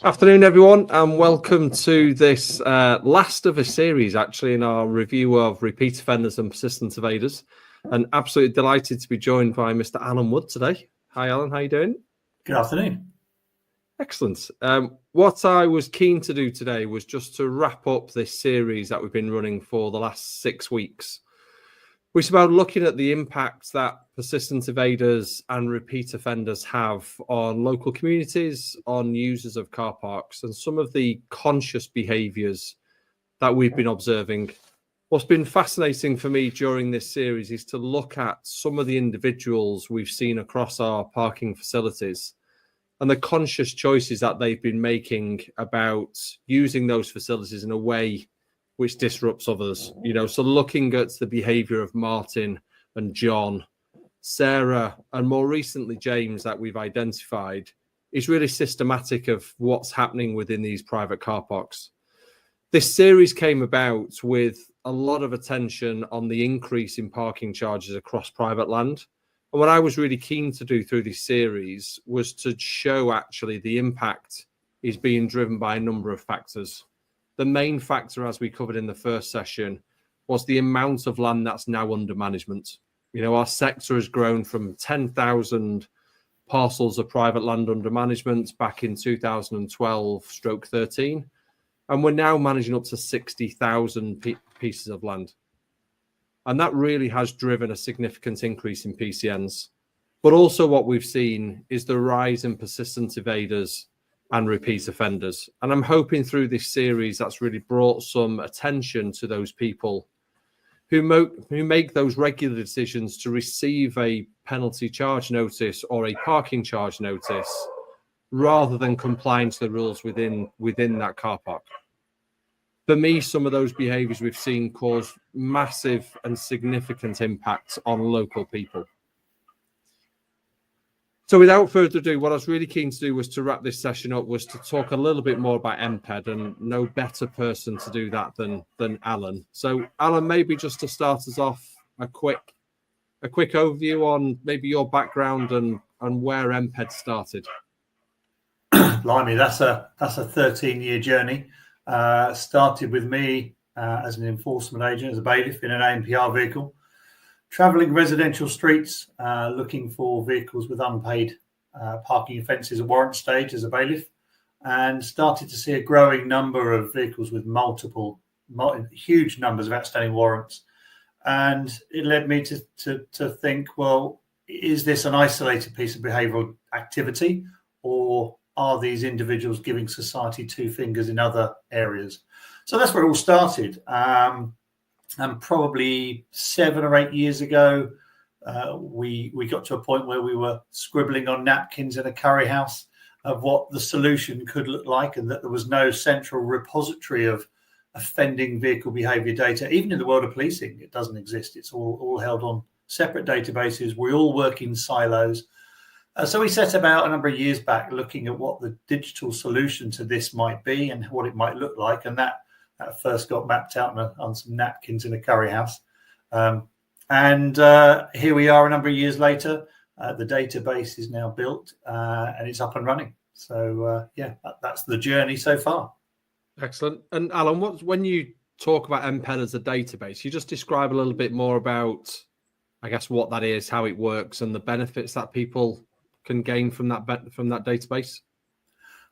Afternoon, everyone, and welcome to this last of a series, actually, in our review of repeat offenders and persistent evaders. And absolutely delighted to be joined by Mr. Alan Wood today. Hi, Alan. How are you doing? Good afternoon. Excellent. What I was keen to do today was just to wrap up this series that we've been running for the last 6 weeks, which is about looking at the impact that persistent evaders and repeat offenders have on local communities, on users of car parks, and some of the conscious behaviours that we've been observing. What's been fascinating for me during this series is to look at some of the individuals we've seen across our parking facilities and the conscious choices that they've been making about using those facilities in a way which disrupts others. So looking at the behaviour of Martin and John, Sarah, and more recently James that we've identified is really systematic of what's happening within these private car parks. This series came about with a lot of attention on the increase in parking charges across private land. And what I was really keen to do through this series was to show actually the impact is being driven by a number of factors. The main factor, as we covered in the first session, was the amount of land that's now under management. Our sector has grown from 10,000 parcels of private land under management back in 2012/13, and we're now managing up to 60,000 pieces of land. And that really has driven a significant increase in PCNs. But also what we've seen is the rise in persistent evaders and repeat offenders. And I'm hoping through this series that's really brought some attention to those people who make those regular decisions to receive a penalty charge notice or a parking charge notice rather than complying to the rules within that car park. For me, some of those behaviours we've seen cause massive and significant impact on local people. So without further ado, what I was really keen to do was to wrap this session up, was to talk a little bit more about NPED, and no better person to do that than Alan. So Alan, maybe just to start us off, a quick overview on maybe your background and where NPED started. Blimey, that's a 13-year journey. Started with me as an enforcement agent, as a bailiff in an ANPR vehicle, travelling residential streets, looking for vehicles with unpaid parking offences at warrant stage as a bailiff, and started to see a growing number of vehicles with huge numbers of outstanding warrants. And it led me to think, well, is this an isolated piece of behavioural activity, or are these individuals giving society two fingers in other areas? So that's where it all started. And probably 7 or 8 years ago, we got to a point where we were scribbling on napkins in a curry house of what the solution could look like, and that there was no central repository of offending vehicle behaviour data. Even in the world of policing, it doesn't exist. It's all held on separate databases. We all work in silos. So we set about a number of years back looking at what the digital solution to this might be and what it might look like. And that first got mapped out on some napkins in a curry house. And here we are a number of years later. The database is now built and it's up and running. So, that's the journey so far. Excellent. And Alan, when you talk about NPED as a database, you just describe a little bit more about, I guess, what that is, how it works, and the benefits that people can gain from that database?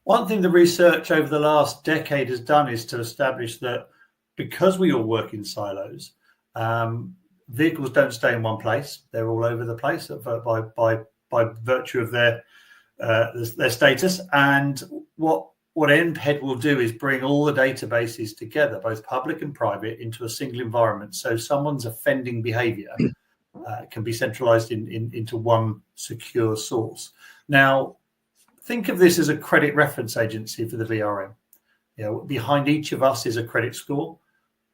One thing the research over the last decade has done is to establish that because we all work in silos, vehicles don't stay in one place. They're all over the place by virtue of their status. And what NPED will do is bring all the databases together, both public and private, into a single environment. So someone's offending behaviour can be centralised into one secure source. Now, think of this as a credit reference agency for the VRM. Behind each of us is a credit score.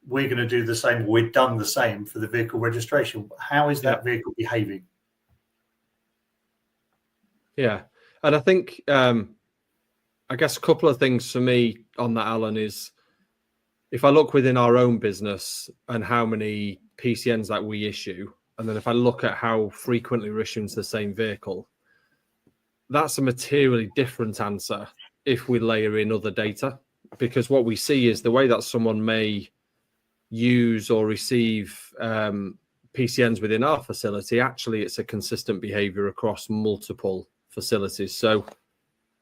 We're going to do the same. We've done the same for the vehicle registration. How is that vehicle behaving? Yeah. And I think, I guess a couple of things for me on that, Alan, is if I look within our own business and how many PCNs that we issue, and then if I look at how frequently we're issuing to the same vehicle, that's a materially different answer if we layer in other data, because what we see is the way that someone may use or receive PCNs within our facility, actually it's a consistent behavior across multiple facilities. So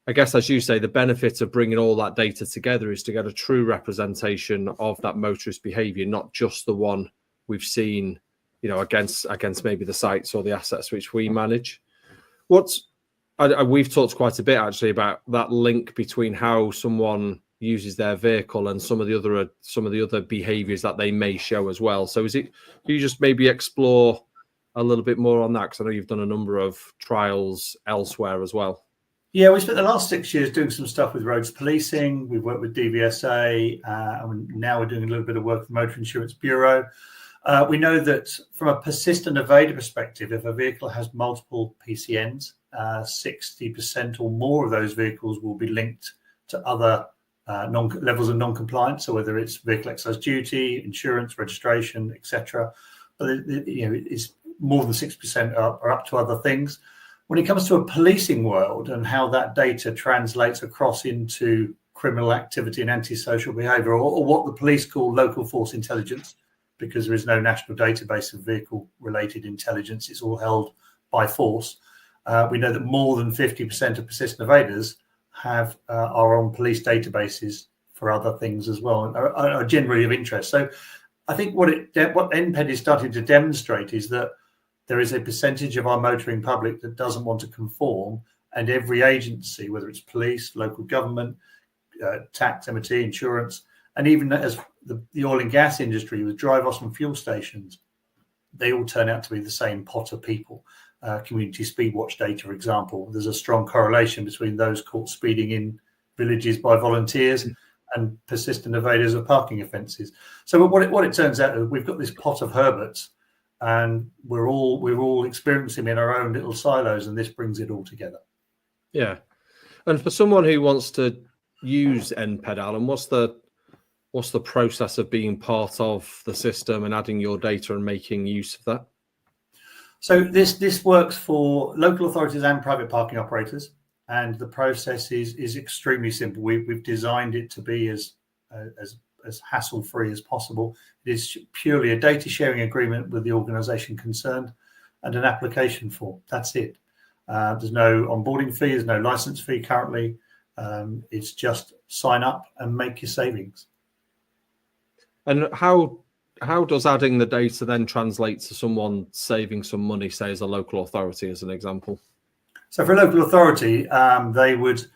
I guess, as you say, the benefit of bringing all that data together is to get a true representation of that motorist behavior, not just the one we've seen, you know, against maybe the sites or the assets which we manage. We've talked quite a bit actually about that link between how someone uses their vehicle and some of the other behaviors that they may show as well. So can you just maybe explore a little bit more on that? Because I know you've done a number of trials elsewhere as well. Yeah, we spent the last 6 years doing some stuff with roads policing. We've worked with DVSA, and now we're doing a little bit of work with the Motor Insurance Bureau. We know that from a persistent evader perspective, if a vehicle has multiple PCNs, 60% or more of those vehicles will be linked to other levels of non-compliance. So whether it's vehicle excise duty, insurance, registration, etc. But it's more than 6% are up to other things. When it comes to a policing world and how that data translates across into criminal activity and antisocial behaviour, or what the police call local force intelligence, because there is no national database of vehicle-related intelligence, it's all held by force. We know that more than 50% of persistent evaders are on police databases for other things as well, and are generally of interest. So I think what NPED is starting to demonstrate is that there is a percentage of our motoring public that doesn't want to conform, and every agency, whether it's police, local government, tax, MOT, insurance, and even as the oil and gas industry with drive-offs and fuel stations, they all turn out to be the same pot of people. Community speed watch data, for example, there's a strong correlation between those caught speeding in villages by volunteers and persistent evaders of parking offences. So what it turns out is we've got this pot of Herberts, and we're all experiencing in our own little silos, and this brings it all together. Yeah, and for someone who wants to use NPED, Alan, what's the process of being part of the system and adding your data and making use of that? So this works for local authorities and private parking operators, and the process is extremely simple. We've designed it to be as hassle-free as possible. It is purely a data sharing agreement with the organisation concerned and an application form. That's it. There's no onboarding fee, there's no license fee currently. It's just sign up and make your savings. And how does adding the data then translate to someone saving some money, say as a local authority, as an example? So for a local authority, they would,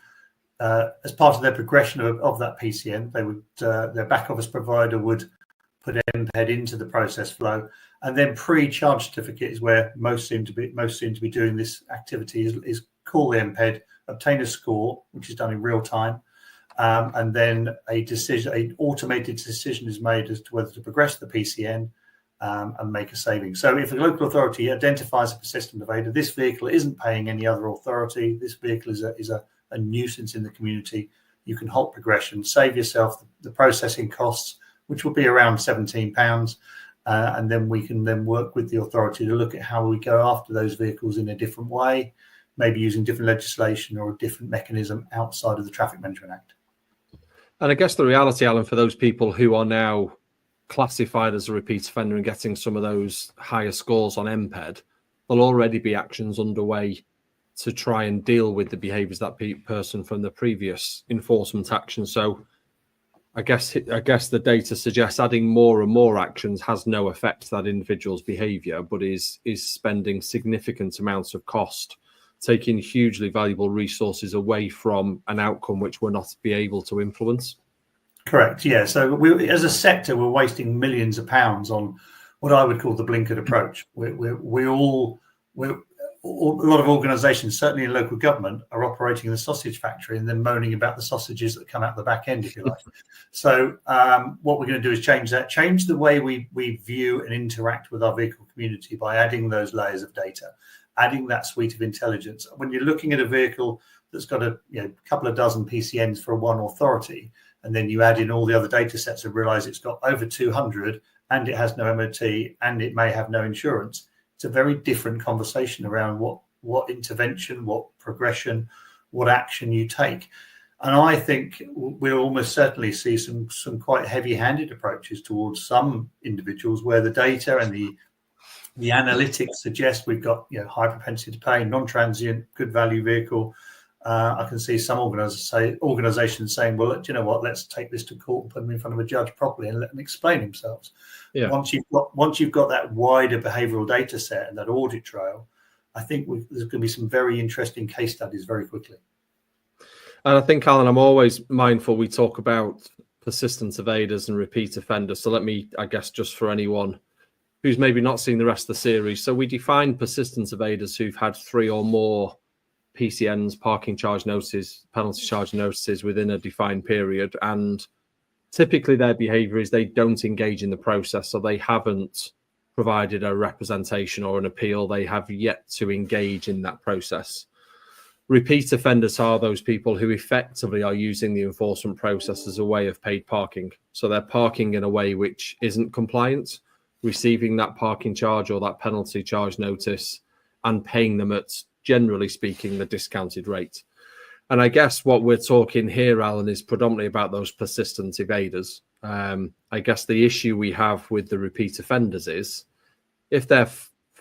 as part of their progression of that PCN, they would their back office provider would put NPED into the process flow, and then pre-charge certificate is where most seem to be doing this activity. Is call the NPED, obtain a score, which is done in real time, and then an automated decision is made as to whether to progress the PCN and make a saving. So if a local authority identifies a persistent evader, this vehicle isn't paying any other authority, this vehicle is a nuisance in the community, you can halt progression, save yourself the processing costs, which will be around £17, and then we can then work with the authority to look at how we go after those vehicles in a different way, maybe using different legislation or a different mechanism outside of the Traffic Management Act. And I guess the reality, Alan, for those people who are now classified as a repeat offender and getting some of those higher scores on NPED, there'll already be actions underway to try and deal with the behaviours that person from the previous enforcement action. So I guess the data suggests adding more and more actions has no effect to that individual's behaviour, but is spending significant amounts of cost, taking hugely valuable resources away from an outcome which we're not be able to influence. Correct. Yeah. So we, as a sector, we're wasting millions of pounds on what I would call the blinkered approach. A lot of organisations, certainly in local government, are operating in the sausage factory and then moaning about the sausages that come out the back end, if you like. So what we're going to do is change the way we view and interact with our vehicle community by adding those layers of data, adding that suite of intelligence. When you're looking at a vehicle that's got a couple of dozen PCNs for one authority, and then you add in all the other data sets and realise it's got over 200 and it has no MOT and it may have no insurance, it's a very different conversation around what intervention, what progression, what action you take. And I think we'll almost certainly see some quite heavy-handed approaches towards some individuals where the data and the analytics suggest we've got high propensity to pay, non-transient, good value vehicle. I can see some organisations saying, well, do you know what? Let's take this to court and put them in front of a judge properly and let them explain themselves. Yeah. Once you've got that wider behavioural data set and that audit trail, I think there's going to be some very interesting case studies very quickly. And I think, Alan, I'm always mindful we talk about persistent evaders and repeat offenders. So let me, I guess, just for anyone who's maybe not seen the rest of the series. So we define persistent evaders who've had 3 or more PCNs, parking charge notices, penalty charge notices within a defined period. And typically their behaviour is they don't engage in the process. So they haven't provided a representation or an appeal. They have yet to engage in that process. Repeat offenders are those people who effectively are using the enforcement process as a way of paid parking. So they're parking in a way which isn't compliant, receiving that parking charge or that penalty charge notice and paying them at, generally speaking, the discounted rate. And I guess what we're talking here, Alan, is predominantly about those persistent evaders. I guess the issue we have with the repeat offenders is if they're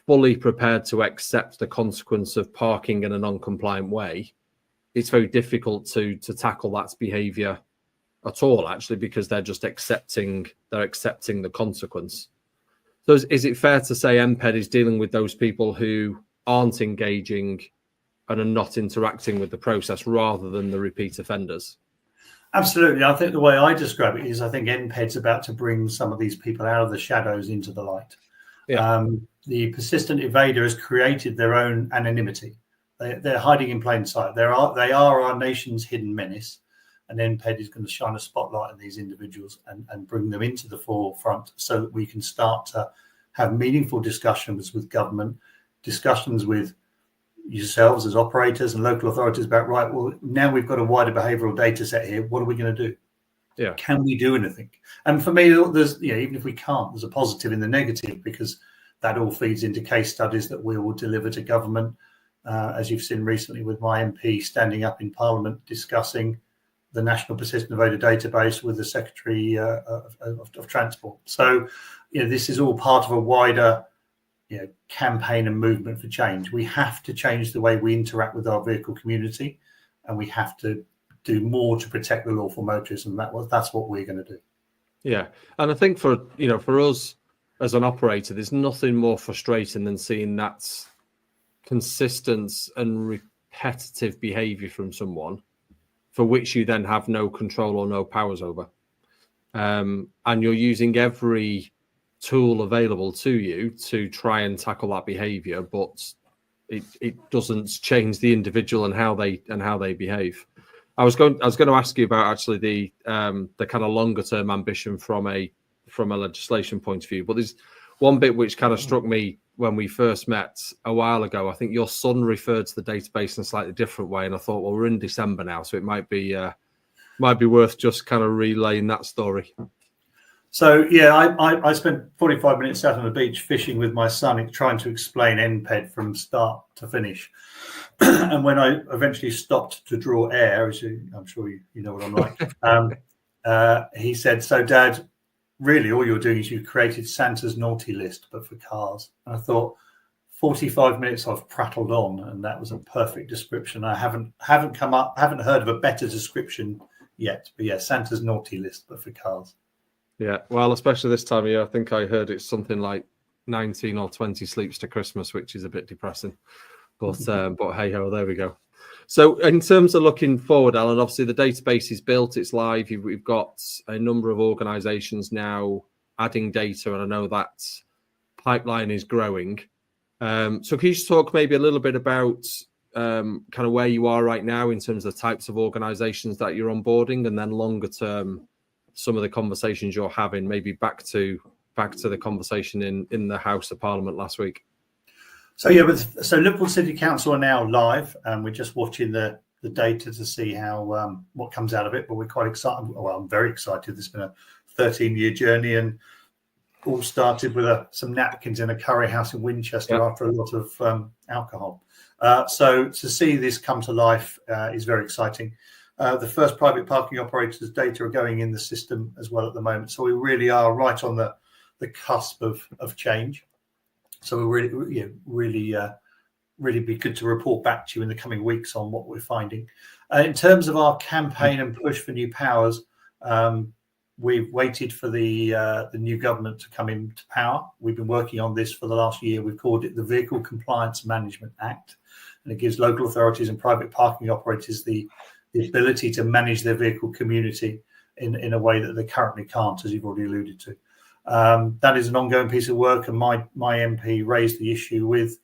fully prepared to accept the consequence of parking in a non-compliant way, it's very difficult to tackle that behaviour at all, actually, because they're just accepting the consequence. So is it fair to say NPED is dealing with those people who aren't engaging and are not interacting with the process rather than the repeat offenders? Absolutely. I think the way I describe it is I think NPED's about to bring some of these people out of the shadows into the light. Yeah. The persistent evader has created their own anonymity. They're hiding in plain sight. They are our nation's hidden menace, and NPED is going to shine a spotlight on these individuals and bring them into the forefront so that we can start to have meaningful discussions with government, discussions with yourselves as operators and local authorities about, right, well, now we've got a wider behavioural data set here. What are we going to do? Yeah. Can we do anything? And for me, there's, even if we can't, there's a positive in the negative, because that all feeds into case studies that we will deliver to government, as you've seen recently with my MP standing up in Parliament discussing the National Persistent Evader Database with the Secretary of Transport. So, this is all part of a wider campaign and movement for change. We have to change the way we interact with our vehicle community, and we have to do more to protect the lawful motorist, and that's what we're going to do. Yeah, and I think for us as an operator, there's nothing more frustrating than seeing that consistent and repetitive behaviour from someone for which you then have no control or no powers over, and you're using every tool available to you to try and tackle that behaviour, but it doesn't change the individual and how they behave. I was going to ask you about actually the kind of longer term ambition from a legislation point of view, but there's one bit which kind of struck me when we first met a while ago. I think your son referred to the database in a slightly different way, and I thought, well, we're in December now, so it might be worth just kind of relaying that story. So yeah, I spent 45 minutes out on the beach fishing with my son, trying to explain NPED from start to finish. And when I eventually stopped to draw air, as I'm sure you know what I'm like, he said, "So, Dad, really all you're doing is you've created Santa's naughty list, but for cars." And I thought, 45 minutes I've prattled on, and that was a perfect description. I haven't heard of a better description yet. But yeah, Santa's naughty list, but for cars. Yeah, well, especially this time of year, I think I heard it's something like 19 or 20 sleeps to Christmas, which is a bit depressing. But hey ho, there we go. So in terms of looking forward, Alan, obviously the database is built, it's live. We've got a number of organisations now adding data, and I know that pipeline is growing. So can you just talk maybe a little bit about kind of where you are right now in terms of the types of organisations that you're onboarding, and then longer term, some of the conversations you're having, maybe back to the conversation in the House of Parliament last week? So yeah, so Liverpool City Council are now live, and we're just watching the data to see how what comes out of it. But we're quite excited. Well, I'm very excited. It's been a 13-year journey, and all started with some napkins in a curry house in Winchester after a lot of alcohol. So to see this come to life is very exciting. The first private parking operators' data are going in the system as well at the moment. So we really are right on the cusp of change. So we really be good to report back to you in the coming weeks on what we're finding. In terms of our campaign and push for new powers, we've waited for the new government to come into power. We've been working on this for the last year. We've called it the Vehicle Compliance Management Act, and it gives local authorities and private parking operators the ability to manage their vehicle community in a way that they currently can't, as you've already alluded to. That is an ongoing piece of work, and my MP raised the issue with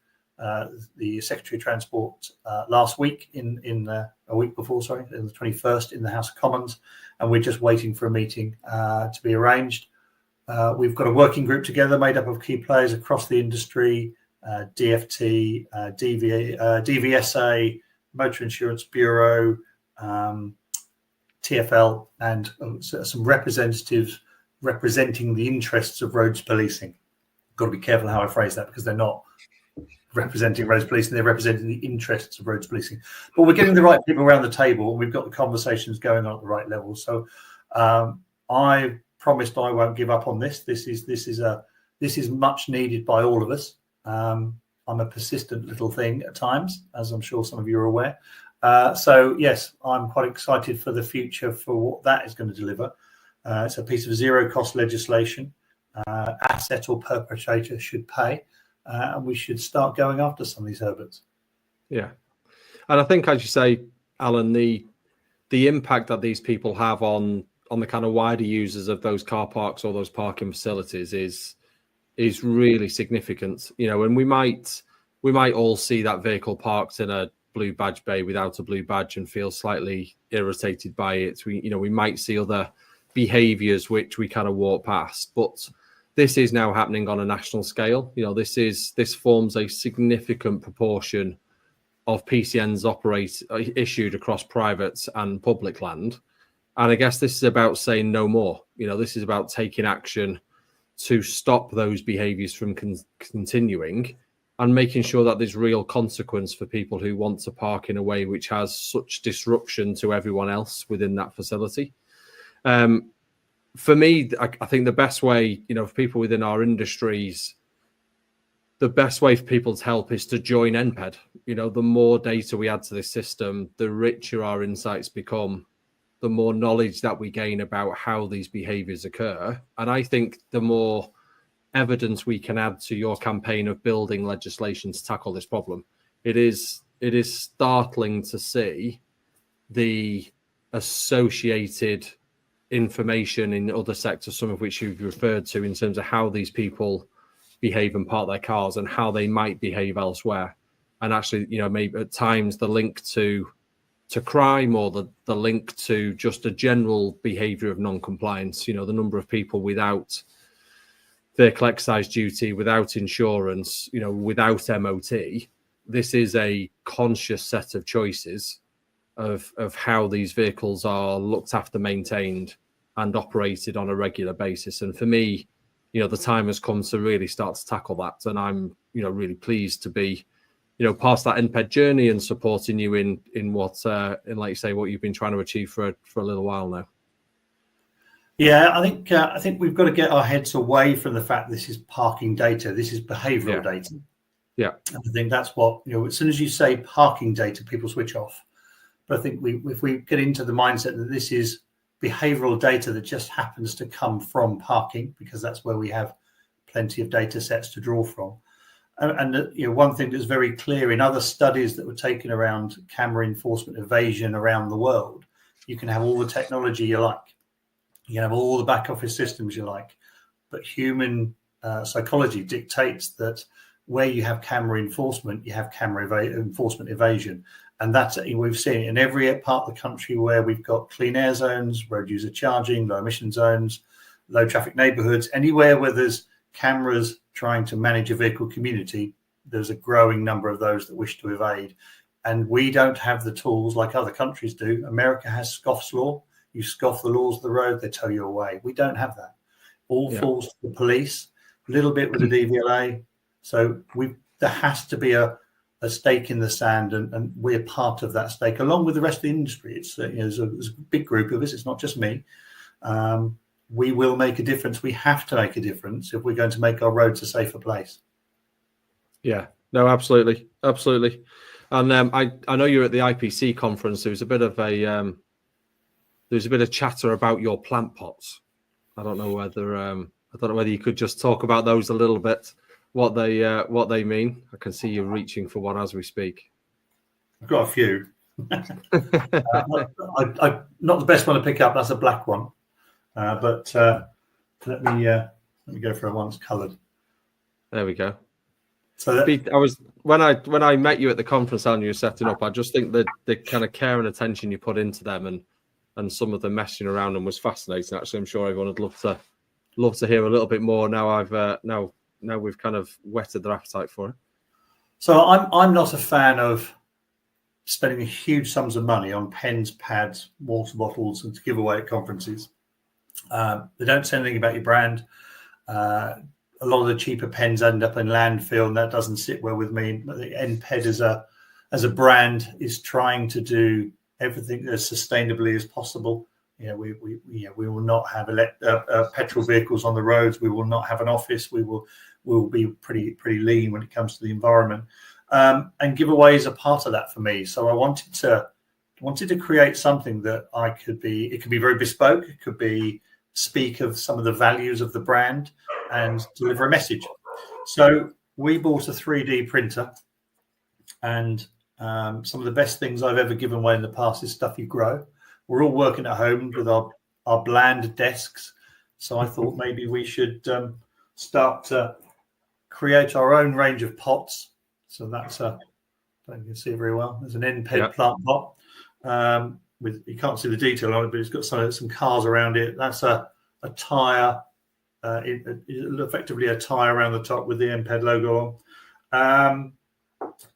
the Secretary of Transport last week, a week before, sorry, on the 21st in the House of Commons, and we're just waiting for a meeting to be arranged. We've got a working group together made up of key players across the industry, DFT, DVSA, Motor Insurance Bureau, TfL, and some representatives representing the interests of roads policing. Got to be careful how I phrase that, because they're not representing roads policing, they're representing the interests of roads policing. But we're getting the right people around the table, and we've got the conversations going on at the right level. So I promised I won't give up on this. This is much needed by all of us. I'm a persistent little thing at times, as I'm sure some of you are aware. So yes, I'm quite excited for the future for what that is going to deliver. It's a piece of zero-cost legislation. Asset or perpetrator should pay. And we should start going after some of these Herberts. Yeah. And I think, as you say, Alan, the impact that these people have on the kind of wider users of those car parks or those parking facilities is really significant. You know, and we might all see that vehicle parked in a blue badge bay without a blue badge and feel slightly irritated by it. We might see other behaviors which we kind of walk past, but this is now happening on a national scale. You know, this forms a significant proportion of PCNs issued across private and public land. And I guess this is about saying no more. You know, this is about taking action to stop those behaviors from continuing, and making sure that there's real consequence for people who want to park in a way which has such disruption to everyone else within that facility. For me, I think the best way, you know, for people within our industries, the best way for people to help is to join NPED. You know, the more data we add to this system, the richer our insights become, the more knowledge that we gain about how these behaviors occur. And I think the more evidence we can add to your campaign of building legislation to tackle this problem, it is startling to see the associated information in other sectors, some of which you've referred to, in terms of how these people behave and park their cars and how they might behave elsewhere. And actually, you know, maybe at times the link to crime, or the link to just a general behavior of non-compliance. You know, the number of people without vehicle exercise duty, without insurance, you know, without MOT. This is a conscious set of choices of how these vehicles are looked after, maintained, and operated on a regular basis. And for me, you know, the time has come to really start to tackle that. And I'm, you know, really pleased to be, you know, past that NPED journey and supporting you in what, like you say, what you've been trying to achieve for a little while now. Yeah, I think we've got to get our heads away from the fact this is parking data. This is behavioural data. Yeah, and I think that's what, you know, as soon as you say parking data, people switch off. But I think if we get into the mindset that this is behavioural data that just happens to come from parking, because that's where we have plenty of data sets to draw from. And you know, one thing that's very clear in other studies that were taken around camera enforcement evasion around the world, you can have all the technology you like, you can have all the back office systems you like, but human psychology dictates that where you have camera enforcement, you have camera enforcement evasion. And that's, we've seen it in every part of the country where we've got clean air zones, road user charging, low emission zones, low traffic neighborhoods, anywhere where there's cameras trying to manage a vehicle community, there's a growing number of those that wish to evade. And we don't have the tools like other countries do. America has scoff's law. You scoff the laws of the road, they tow you away. We don't have that. All falls to the police, a little bit with the DVLA. So there has to be a a stake in the sand, and we're part of that stake along with the rest of the industry. It's there's a big group of us. It's not just me. We will make a difference. We have to make a difference if we're going to make our roads a safer place. Yeah, no, absolutely. And I know you're at the IPC conference. There was a bit of chatter about your plant pots. I don't know whether you could just talk about those a little bit, what they mean. I can see you reaching for one as we speak. I've got a few. I not the best one to pick up. That's a black one, but let me go for a one that's coloured. There we go. So when I met you at the conference and you were setting up, I just think that the kind of care and attention you put into them and some of the messaging around them was fascinating. Actually, I'm sure everyone would love to hear a little bit more now. Now we've kind of whetted their appetite for it. So I'm not a fan of spending huge sums of money on pens, pads, water bottles, and to give away at conferences. They don't say anything about your brand. A lot of the cheaper pens end up in landfill, and that doesn't sit well with me. But the NPED as a brand is trying to do everything as sustainably as possible. We will not have petrol vehicles on the roads. We will not have an office. We will be pretty lean when it comes to the environment. And giveaways are part of that for me. So I wanted to create something that it could be very bespoke. It could be speak of some of the values of the brand and deliver a message. So we bought a 3D printer, and some of the best things I've ever given away in the past is stuff you grow. We're all working at home with our bland desks. So I thought maybe we should start to create our own range of pots. So that's I don't know if you can see it very well. There's an NPED plant pot. You can't see the detail on it, but it's got some cars around it. That's a tyre, effectively a tyre around the top with the NPED logo on.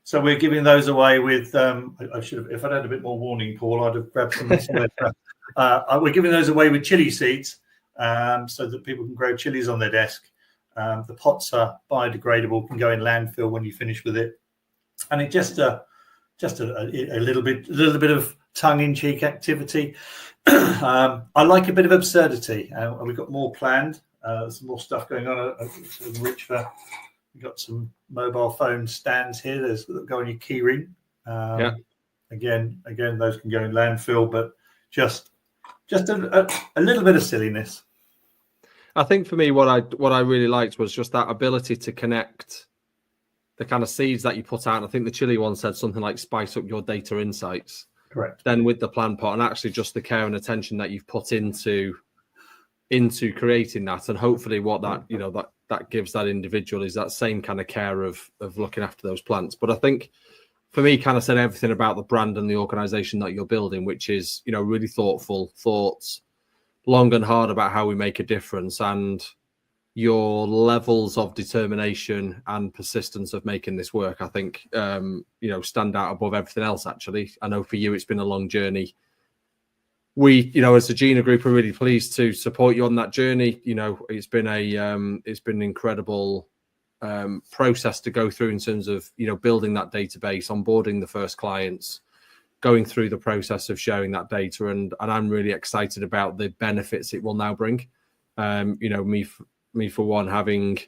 So we're giving those away with. I should have, if I'd had a bit more warning, Paul, I'd have grabbed some. We're giving those away with chili seeds, so that people can grow chilies on their desk. The pots are biodegradable, can go in landfill when you finish with it, and it just a little bit of tongue-in-cheek activity. I like a bit of absurdity, and we've got more planned. Some more stuff going on. We've got some mobile phone stands here. There's that go on your key ring. Again, those can go in landfill, but just a little bit of silliness. I think for me, what I really liked was just that ability to connect the kind of seeds that you put out. And I think the chili one said something like "spice up your data insights." Correct. Then with the plant pot, and actually just the care and attention that you've put into creating that, and hopefully what that gives that individual is that same kind of care of looking after those plants. But I think for me, kind of said everything about the brand and the organization that you're building, which is really thoughtful thoughts, long and hard about how we make a difference, and your levels of determination and persistence of making this work, I think, stand out above everything else. Actually, I know for you, it's been a long journey. We, as a Gina Group, are really pleased to support you on that journey. It's been an incredible process to go through in terms of, building that database, onboarding the first clients, going through the process of sharing that data. And I'm really excited about the benefits it will now bring. Me for one, having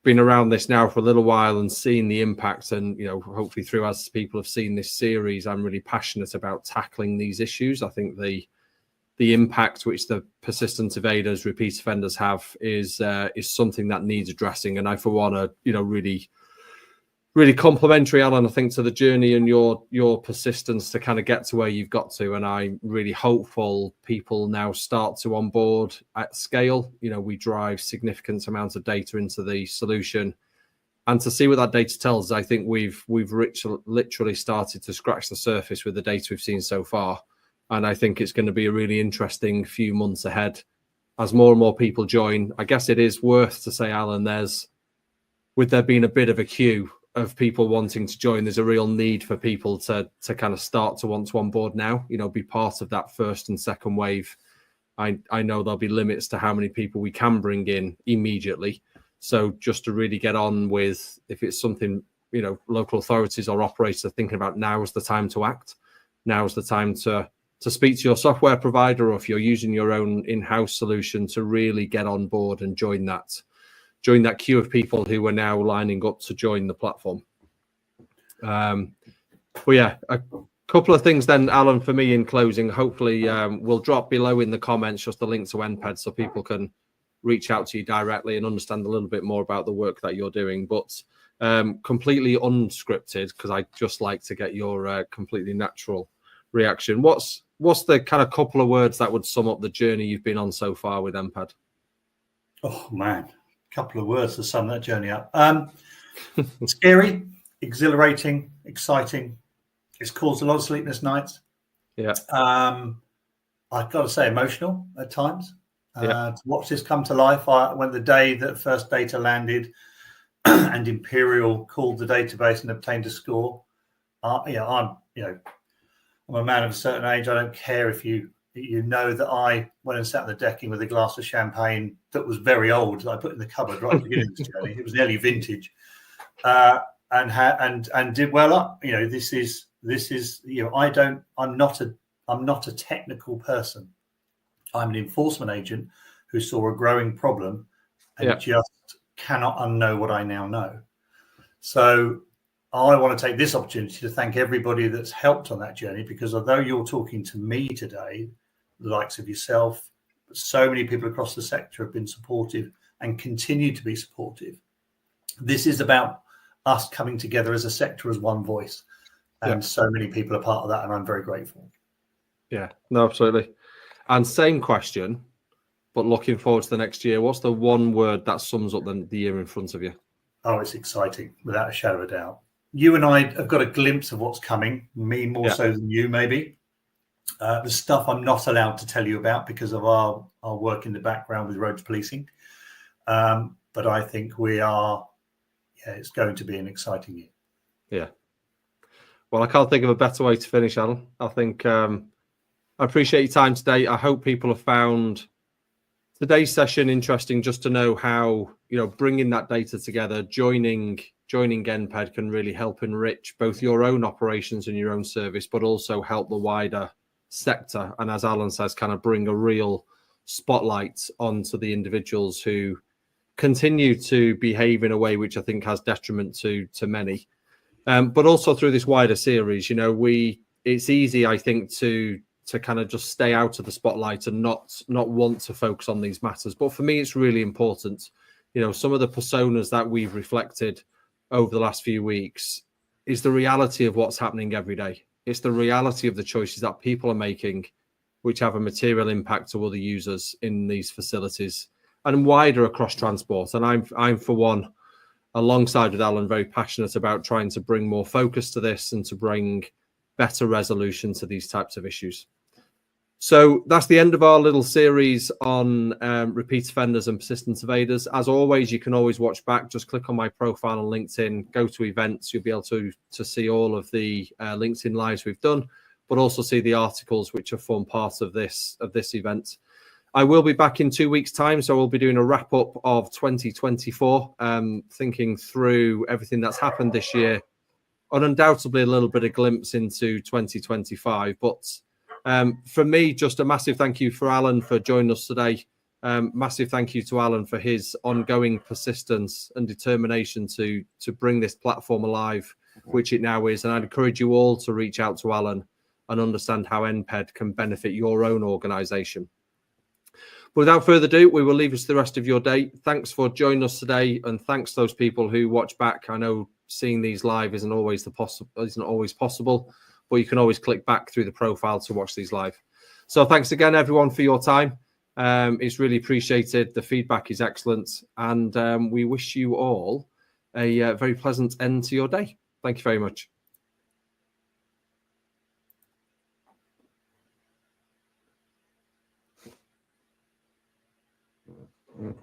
been around this now for a little while and seeing the impact, and hopefully through as people have seen this series, I'm really passionate about tackling these issues. I think the impact which the persistent evaders, repeat offenders have is something that needs addressing. And I for one are really complimentary, Alan, I think, to the journey and your persistence to kind of get to where you've got to. And I'm really hopeful people now start to onboard at scale. We drive significant amounts of data into the solution, and to see what that data tells us, I think we've literally started to scratch the surface with the data we've seen so far. And I think it's going to be a really interesting few months ahead as more and more people join. I guess it is worth to say, Alan, with there being a bit of a queue of people wanting to join, there's a real need for people to kind of start to want to onboard now, be part of that first and second wave. I know there'll be limits to how many people we can bring in immediately. So just to really get on with, if it's something local authorities or operators are thinking about, now's the time to act. Now's the time to speak to your software provider, or if you're using your own in-house solution, to really get on board and join that queue of people who are now lining up to join the platform. But yeah, a couple of things then, Alan, for me in closing. Hopefully we'll drop below in the comments just a link to NPED so people can reach out to you directly and understand a little bit more about the work that you're doing. But completely unscripted, because I just like to get your completely natural reaction. What's the kind of couple of words that would sum up the journey you've been on so far with NPED? Oh man, a couple of words to sum that journey up. Scary, exhilarating, exciting. It's caused a lot of sleepless nights. Yeah. I've got to say, emotional at times. Yeah. To watch this come to life. When the day that first data landed and Imperial called the database and obtained a score, I'm a man of a certain age. I don't care if you know that I went and sat on the decking with a glass of champagne that was very old that I put in the cupboard right at the beginning of this journey. It was nearly vintage, and did well up. This is I'm not a technical person. I'm an enforcement agent who saw a growing problem and just cannot unknow what I now know. So I want to take this opportunity to thank everybody that's helped on that journey, because although you're talking to me today, the likes of yourself, so many people across the sector have been supportive and continue to be supportive. This is about us coming together as a sector as one voice. And so many people are part of that, and I'm very grateful. Yeah, no, absolutely. And same question, but looking forward to the next year, what's the one word that sums up the year in front of you? Oh, it's exciting, without a shadow of a doubt. You and I have got a glimpse of what's coming, me more so than you, maybe. The stuff I'm not allowed to tell you about because of our work in the background with roads policing. But I think it's going to be an exciting year. Yeah. Well, I can't think of a better way to finish, Alan. I think I appreciate your time today. I hope people have found today's session interesting, just to know how, bringing that data together, joining NPED can really help enrich both your own operations and your own service, but also help the wider sector. And as Alan says, kind of bring a real spotlight onto the individuals who continue to behave in a way which I think has detriment to many. But also through this wider series, it's easy, I think, to kind of just stay out of the spotlight and not want to focus on these matters. But for me, it's really important. Some of the personas that we've reflected over the last few weeks is the reality of what's happening every day. It's the reality of the choices that people are making, which have a material impact to other users in these facilities and wider across transport. And I'm for one, alongside with Alan, very passionate about trying to bring more focus to this and to bring better resolution to these types of issues. So that's the end of our little series on repeat offenders and persistent evaders. As always, you can always watch back. Just click on my profile on LinkedIn, go to events. You'll be able to see all of the LinkedIn lives we've done, but also see the articles which have formed part of this event. I will be back in 2 weeks' time, so we'll be doing a wrap-up of 2024, thinking through everything that's happened this year, and undoubtedly a little bit of glimpse into 2025. But for me, just a massive thank you for Alan for joining us today. Massive thank you to Alan for his ongoing persistence and determination to bring this platform alive, which it now is. And I'd encourage you all to reach out to Alan and understand how NPED can benefit your own organisation. But without further ado, we will leave us the rest of your day. Thanks for joining us today, and thanks to those people who watch back. I know seeing these live isn't always possible, but you can always click back through the profile to watch these live. So thanks again, everyone, for your time. It's really appreciated. The feedback is excellent, and we wish you all a very pleasant end to your day. Thank you very much. Mm.